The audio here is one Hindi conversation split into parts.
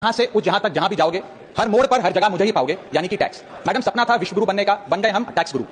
यहां से उस जहां तक जहां भी जाओगे, हर मोड़ पर हर जगह मुझे ही पाओगे, यानी कि टैक्स। मैडम, सपना था विश्व गुरु बनने का, बन गए हम टैक्स गुरु।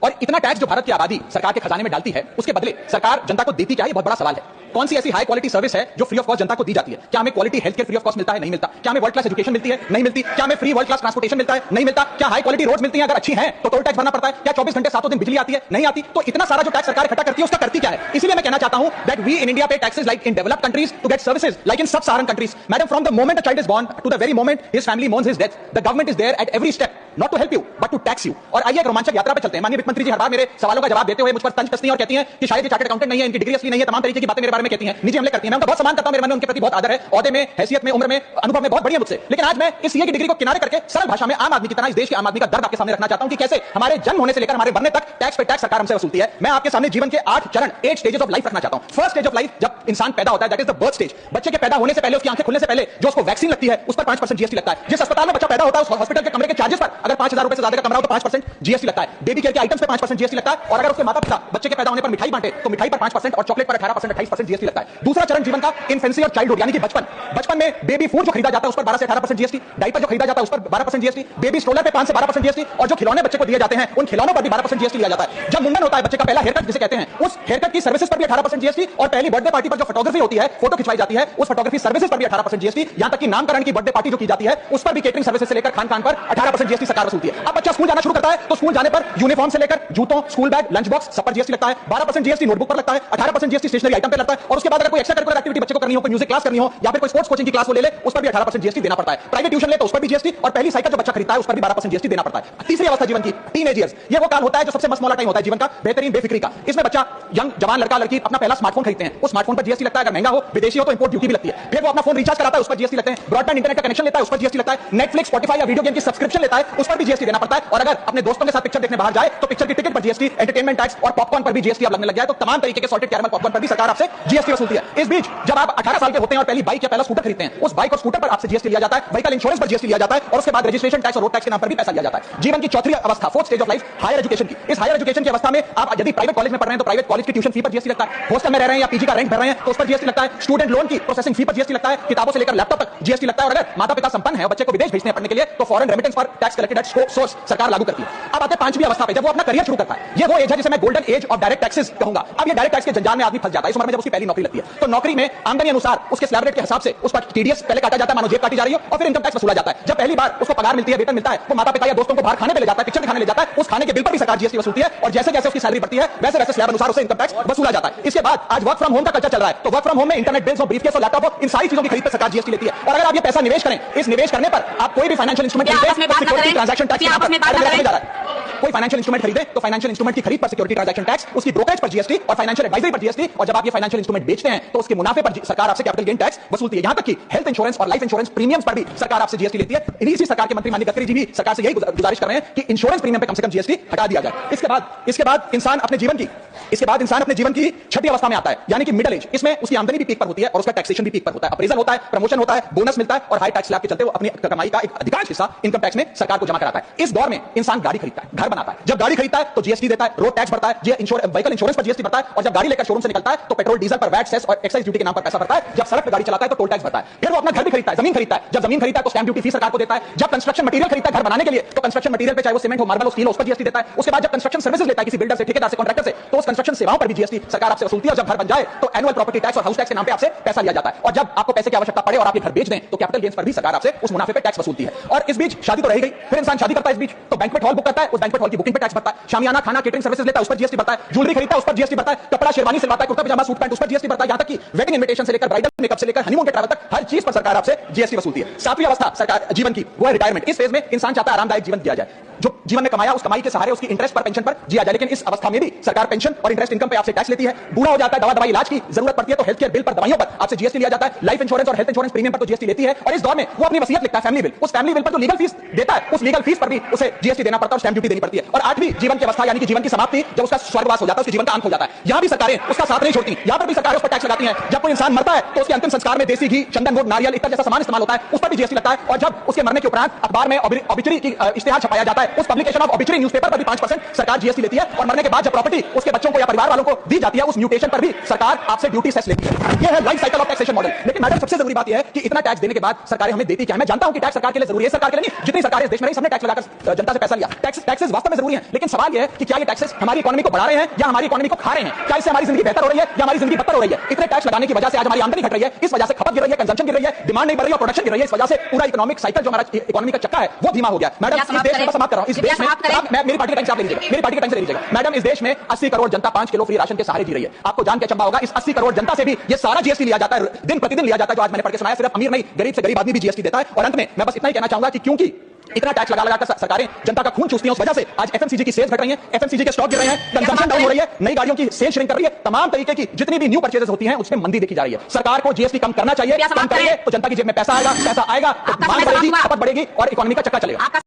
और इतना टैक्स जो भारत की आबादी सरकार के खजाने में डालती है, उसके बदले सरकार जनता को देती क्या है, बहुत बड़ा सवाल है। कौन सी ऐसी हाई क्वालिटी सर्विस है जो फ्री ऑफ कॉस्ट जनता को दी जाती है? क्या हमें quality health care free of cost मिलता है? नहीं मिलता। क्या हमें वर्ल्ड क्लास एजुकेशन मिलती है? नहीं मिलती। क्या हमें फ्री वर्ल्ड क्लास ट्रांसपोर्टेशन मिलता है? नहीं मिलता। क्या हाई क्वालिटी रोड्स मिलती हैं? अगर अच्छी हैं तो टोल टैक्स भरना पड़ता है। क्या 24 घंटे 7 दिन बिजली आती है? नहीं आती। तो इतना सारा जो टैक्स सरकार इकट्ठा करती है, उसका करती क्या है? इसलिए मैं कहना चाहता हूं that we in India pay taxes like in developed countries to get services like in sub Saharan countries. Madam, from the moment a child is born to the very moment his family mourns his death, the government is there at every step not to help you but to tax you। और आइए एक रोमांचक यात्रा पे चलते हैं। माननीय वित्त मंत्री जी हर बार मेरे सवालों का जवाब देते हुए मुझ पर तंज कसती हैं और कहती हैं कि शायद ये चार्टर्ड अकाउंटेंट नहीं है, इनकी डिग्री असली नहीं है, तमाम तरीके की बातें मेरे बारे में कहती हैं, निजी हमले करती हैं। मैं उनका बहुत सम्मान करता हूं, मेरे मन में उनके प्रति बहुत आदर है, ओहदे में, हैसियत में, उम्र में, अनुभव में बहुत बढ़िया मुझसे। लेकिन आज मैं इस सीए की डिग्री को किनारे करके सरल भाषा में आम आदमी की तरह इस देश के आम आदमी का दर्द आपके सामने रखना चाहता हूं कि कैसे हमारे जन्म होने से लेकर हमारे मरने तक टैक्स पे टैक्स सरकार हमसे वसूलती है। मैं आपके सामने जीवन के 8 चरण, 8 स्टेजेस ऑफ लाइफ रखना चाहता हूं। फर्स्ट स्टेज ऑफ लाइफ, जब इंसान पैदा होता है, that is the birth stage. बच्चे के पैदा होने से पहले, उसकी आंखें खुलने से पहले जो उसको वैक्सीन लगती है, उस पर 5% जीएसटी लगता है। जिस अस्पताल में बच्चा पैदा होता है, उस हॉस्पिटल के कमरे के चार्जेस पर अगर 5000 रुपए से ज्यादा का कमरा हो तो 5% जीएसटी लगता है। बेबी केयर के आइटम्स पे 5% जीएसटी लगता है। और अगर उसके माता पिता बच्चे के पैदा होने पर मिठाई बांटे तो मिठाई पर 5% और चॉकलेट पर 18%, 28% जीएसटी लगता है। दूसरा चरण जीवन का इन्फेंसी और चाइल्डहुड, यानी कि बचपन। बचपन में बेबी फूड जो खरीदा जाता है उस पर 12 से 18% जीएसटी, डायपर जो खरीदा जाता है उस पर 12% जीएसटी, बेबी स्ट्रोलर पे 5 से 12% जीएसटी, और जो खिलौने बच्चे को दिए जाते हैं उन खिलौनों पर भी 12% जीएसटी लिया जाता है। जब मुंडन होता है, बच्चे का पहला हेयरकट जिसे कहते हैं, उस हेयरकट की सर्विसेज पर भी 18% जीएसटी, और पहली बर्थडे पार्टी पर जो फोटोग्राफी होती है, फोटो खिंचवाई जाती है, उस फोटोग्राफी सर्विसेज पर भी 18% जीएसटी। यहां तक कि नामकरण की बर्थडे पार्टी जो की जाती है उस पर भी केटरिंग सर्विसेज से लेकर खान-पान पर 18% जीएसटी सरकार वसूलती है। अब बच्चा स्कूल जाना शुरू करता है तो स्कूल जाने पर यूनिफॉर्म से लेकर जूतों, स्कूल बैग, लंच बॉक्स सब पर जीएसटी लगता है। 12% जीएसटी नोटबुक पर लगता है, 18% जीएसटी स्टेशनरी आइटम पर लगता है। और उसके बाद अगर कोई एक्स्ट्रा करिकुलर एक्टिविटी बच्चे को करनी हो, कोई म्यूजिक क्लास करनी हो या फिर कोई स्पोर्ट्स कोचिंग की क्लास वो ले ले, उस पर भी 18% जीएसटी देना पड़ता है। प्राइवेट ट्यूशन ले तो उस पर भी जीएसटी, और पहली साइकिल जो बच्चा खरीदता है उस पर भी 12% जीएसटी देना पड़ता है। तीसरी अवस्था जीवन की, टीनेज ईयर्स, ये वो काल होता है जो सबसे मस्त मौला टाइम होता है जीवन का, बेहतरीन बेफिक्री का। इसमें बच्चा, यंग जवान लड़का लड़की अपना पहला स्मार्टफोन खरीदते हैं, उस स्मार्टफोन पर जीएसटी लगता है। अगर महंगा हो, विदेशी हो तो इंपोर्ट ड्यूटी भी लगती है। फिर वो अपना फोन रिचार्ज कराता है, उस पर जीएसटी लगते हैं। ब्रॉडबैंड इंटरनेट का कनेक्शन लेता है, उस पर जीएसटी लगता है। नेटफ्लिक्स, स्पॉटिफाई या वीडियो गेम की सब्सक्रिप्शन लेता है, उस पर भी जीएसटी देना पड़ता है। और अगर अपने दोस्तों के साथ पिक्चर देखने बाहर जाए तो पिक्चर की टिकट पर जीएसटी, एंटरटेनमेंट टैक्स और पॉपकॉर्न पर भी जीएसटी अब लगने लग गया है। तो तमाम तरीके के सॉल्टेड कैरमल पॉपकॉर्न पर भी सरकार आपसे जीएसटी वसूलती है। इस बीच जब आप 18 साल के होते हैं और पहली बाइक या पहला स्कूटर खरीदते हैं, उस बाइक और स्कूटर पर आपसे जीएसटी लिया जाता है, व्हीकल इंश्योरेंस पर जीएसटी लिया जाता है, और उसके बाद रजिस्ट्रेशन टैक्स और रोड टैक्स के नाम पर भी पैसा लिया जाता है। जीवन की चौथी अवस्था, fourth stage of life, higher education की। इस हायर एजुकेशन की अवस्था में आप यदि प्राइवेट कॉलेज में पढ़ रहे हैं तो प्राइवेट कॉलेज की ट्यूशन फी पर जीएसटी लगता है। हॉस्टल में रह रहे हैं या पीजी का रेंट भर रहे हैं तो उस पर जीएसटी लगता है। स्टूडेंट लोन की प्रोसेसिंग फी पर जीएसटी लगता है। किताबों से लेकर लैपटॉप तक जीएसटी लगता है। और अगर माता पिता संपन्न है और बच्चे को विदेश भेजते हैं पढ़ने के लिए तो फॉरेन रेमिटेंस पर टैक्स कलेक्टेड एट सोर्स सरकार लागू करती है। अब आते हैं पांचवी अवस्था पे, जब वो अपना करियर शुरू करता है। ये वो एज है जिसे मैं golden age of direct taxes कहूंगा। अब ये डायरेक्ट टैक्स के जंजाल में आदमी फंस जाता है इस उम्र में, जब उसकी पहली नौकरी लगती है। तो नौकरी में आमदनी अनुसार उसके स्लैब रेट के हिसाब से उस पर टीडीएस पहले काटा जाता है, मानो जेब काटी जा रही हो, और फिर इनकम टैक्स वसूला जाता है। जब पहली बार उसको पगार मिलती है, वेतन मिलता है, वो माता पिता या दोस्तों को बाहर खाने पे ले जाता है, पिक्चर दिखाने ले जाता है, उस खाने के बिल पर भी सरकार जीएसटी वसूलती है। और जैसे जैसे उसकी सैलरी बढ़ती है वैसे वैसे स्लैब अनुसार उसे इनकम टैक्स वसूला जाता है। इसके बाद आज वर्क फ्रॉम होम का कल्चर चल रहा है, तो वर्क फ्रम होम में इंटरनेट बिल्स हो, ब्रीफकेस हो, लैपटॉप हो, इन सारी चीजों की खरीद पर सरकार जीएसटी लेती है। और अगर आप ये पैसा निवेश करें, इस निवेश करने पर आप कोई भी फाइनेंशियल इंस्ट्रूमेंट खरीदें तो सिक्योरिटी ट्रांजैक्शन टैक्स के नाम पर जा रहा है। कोई फाइनेंशियल इंस्ट्रूमेंट खरीदे तो फाइनेंशियल इंस्ट्रूमेंट की खरीद पर सिक्योरिटी ट्रांजैक्शन टैक्स, उसकी ब्रोकरेज पर जीएसटी और फाइनेंशियल एडवाइजरी पर जीएसटी। और जब आप ये फाइनेंशियल इंस्ट्रूमेंट बेचते हैं तो उसके मुनाफे पर सरकार आपसे कैपिटल गेन टैक्स वसूलती है। यहां तक कि हेल्थ इंश्योरेंस और लाइफ इंश्योरेंस प्रीमियम्स पर भी सरकार आपसे जीएसटी लेती है। इसी सरकार के मंत्री माननीय गडकरी जी भी सरकार से यही गुजारिश कर रहे हैं कि इंश्योरेंस प्रीमियम पे कम से कम जीएसटी हटा दिया जाए। इसके बाद इंसान अपने जीवन की छठी अवस्था में आता है, यानी कि मिडिल एज। इसमें उसकी आमदनी भी पीक पर होती है और उसका टैक्सेशन भी पीक पर होता है। अप्रेजल होता है, प्रमोशन होता है, बोनस मिलता है, और हाई टैक्स स्लैब के चलते वो अपनी कमाई का एक अधिकांश हिस्सा इनकम टैक्स में सरकार को जमा कराता है। इस दौर में इंसान गाड़ी खरीदता है, घर बनाता है। जब गाड़ी खरीदता है तो जीएसटी देता है, रोड टैक्स भरता है, व्हीकल इंश्योरेंस पर जीएसटी भरता है, और जब गाड़ी लेकर शोरूम से निकलता है तो पेट्रोल डीजल पर वैट, सेस और एक्साइज ड्यूटी के नाम पर पैसा भरता है। जब सड़क पर गाड़ी चलाता है तो टोल टैक्स भरता है। फिर वो अपना घर भी खरीदता है, जमीन खरीदता है। जब जमीन खरीदता है तो स्टैंप ड्यूटी फी सरकार को देता है। जब कंस्ट्रक्शन मटेरियल खरीदता है घर बनाने के लिए तो कंस्ट्रक्शन मटेरियल पे चाहे वो सीमेंट हो, मार्बल हो, स्टील हो, उस पर जीएसटी देता है। उसके बाद जब कंस्ट्रक्शन सर्विसेज लेता है किसी बिल्डर से, ठेकेदार से, कॉन्ट्रैक्टर से, तो उस कंस्ट्रक्शन सेवाओं पर भी जीएसटी सरकार आपसे वसूलती है। और जब घर बन जाए तो एनुअल प्रॉपर्टी टैक्स और हाउस टैक्स के नाम पे आपसे पैसा लिया जाता है। और जब आपको पैसे की आवश्यकता पड़े और आप ये घर बेच दें तो कैपिटल गेन्स पर भी सरकार आपसे उस मुनाफे पे टैक्स वसूलती है। और इस बीच शादी तो रह गई, फिर इंसान शादी करता है, इस बीच तो बैंक्वेट हॉल बुक करता है, उस बैंक्वेट हॉल की बुकिंग पे टैक्स भरता है। शामियाना, खाना, केटरिंग सर्विसेज लेता है, उस पर जीएसटी भरता है। ज्वेलरी खरीदता है, उस पर जीएसटी भरता है। कपड़ा, शेरवानी सिलवाता है, कुर्ता पजामा, सूट पैंट, उस पर जीएसटी भरता है। यहां तक कि वेडिंग इनविटेशन से लेकर ब्राइडल मेकअप से लेकर हनीमून के ट्रैवल तक हर चीज पर सरकार आपसे जीएसटी वसूलती है। सातवीं अवस्था सरकार जीवन की वो है रिटायरमेंट। इस फेज में इंसान चाहता है आरामदायक जीवन जिया जाए, जो जीवन में कमाया उस कमाई के सहारे उसकी इंटरेस्ट पर, पेंशन पर जिया जाए। लेकिन इस अवस्था में भी सरकार पेंशन और इंटरेस्ट इनकम पे आपसे टैक्स लेती है। बूढ़ा हो जाता है, दवाई इलाज की जरूरत पड़ती है तो हेल्थ केयर बिल पर, दवाइयों पर आपसे जीएसटी लिया जाता है। लाइफ इंश्योरेंस और हेल्थ इंश्योरेंस प्रीमियम पर तो जीएसटी लेती है। और इस दौर में वो अपनी वसीयत लिखता है, फैमिली विल। उस फैमिली विल पर जो लीगल फीस देता है, उस लीगल फीस पर भी उसे जीएसटी देना पड़ता है और स्टैंप ड्यूटी देनी पड़ती है। करती है। और 8वीं जीवन की अवस्था यानी कि जीवन की समाप्ति, जब उसका स्वर्गवास हो जाता है, उसके जीवन का अंत हो जाता है, यहां भी सरकारें उसका साथ नहीं छोड़ती। यहां पर भी सरकारें उस पर टैक्स लगाती हैं। जब कोई इंसान मरता है तो उसके अंतिम संस्कार में देसी घी, चंदन, वोट, नारियल इत्यादि जैसा सामान इस्तेमाल होता है, उस पर भी जीएसटी लगता है। और जब उसके मरने के उपरांत अखबार में ऑबिचुरी की इश्तिहार छपाया जाता है, उस पब्लिकेशन ऑफ ऑबिचुरी न्यूज़पेपर पर भी 5% सरकार जीएसटी लेती है। और मरने के बाद जब प्रॉपर्टी उसके बच्चों को या परिवार वालों को दी जाती है, उस म्यूटेशन पर भी सरकार आपसे ड्यूटी सेस लेती है। यह है life cycle of taxation model. लेकिन मैडम सबसे जरूरी बात यह है कि इतना टैक्स देने के बाद सरकारें हमें देती क्या है? मैं जानता हूं कि टैक्स सरकार के लिए जरूरी है, सरकार के लिए नहीं, जितनी सरकारें इस देश में रही सबने टैक्स लगाकर जनता से पैसा लिया। टैक्सेस वास्तव में जरूरी है, लेकिन सवाल यह है कि क्या ये टैक्सेस हमारी इकोनॉमी को बढ़ा रहे हैं या हमारी इकोनॉमी को खा रहे हैं? क्या इससे हमारी जिंदगी बेहतर हो रही है या हमारी जिंदगी बदतर हो रही है? इतने टैक्स लगाने की वजह से आज हमारी आमदनी घट रही है, इस वजह से खपत गिर रही है, कंजम्पशन गिर रही है, डिमांड नहीं बढ़ रही है, प्रोडक्शन गिर रही है। इस वजह से पूरा इकोनॉमिक साइकिल जो हमारा इकोनॉमी का चक्का है वो धीमा हो गया। मैडम इस देश में समाप्त कर रहा हूं, इस देश में मैं मेरी पार्टी का टाइम से आप ले लीजिएगा, मेरी पार्टी का टाइम से ले लीजिएगा। मैडम इस देश में 80 करोड़ जनता 5 किलो फ्री राशन के सहारे जी रही है। आपको जान के अचंभा होगा, इस 80 करोड़ जनता से भी ये सारा जीएसटी लिया जाता है, दिन प्रतिदिन लिया जाता है। जो आज मैंने पढ़ के सुनाया, सिर्फ अमीर नहीं, गरीब से गरीब आदमी भी जीएसटी देता है। और अंत में मैं बस इतना ही कहना चाहूंगा कि क्योंकि इतना टैक्स लगा लगाकर सरकारें जनता का खून चूसती हैं, उस वजह से आज एफएमसीजी की सेल्स घट रही है, एफएमसीजी के स्टॉक गिर रहे हैं, कंजम्पशन डाउन हो रही है, नई गाड़ियों की सेल श्रिंक कर रही है, तमाम तरीके की जितनी भी न्यू परचेजेस होती हैं उसमें मंदी देखी जा रही है। सरकार को जीएसटी कम करना चाहिए, कम करेंगे तो जनता की जेब में पैसा आएगा तो मांग बढ़ेगी, खपत बढ़ेगी और इकोनॉमी का चक्का चलेगा।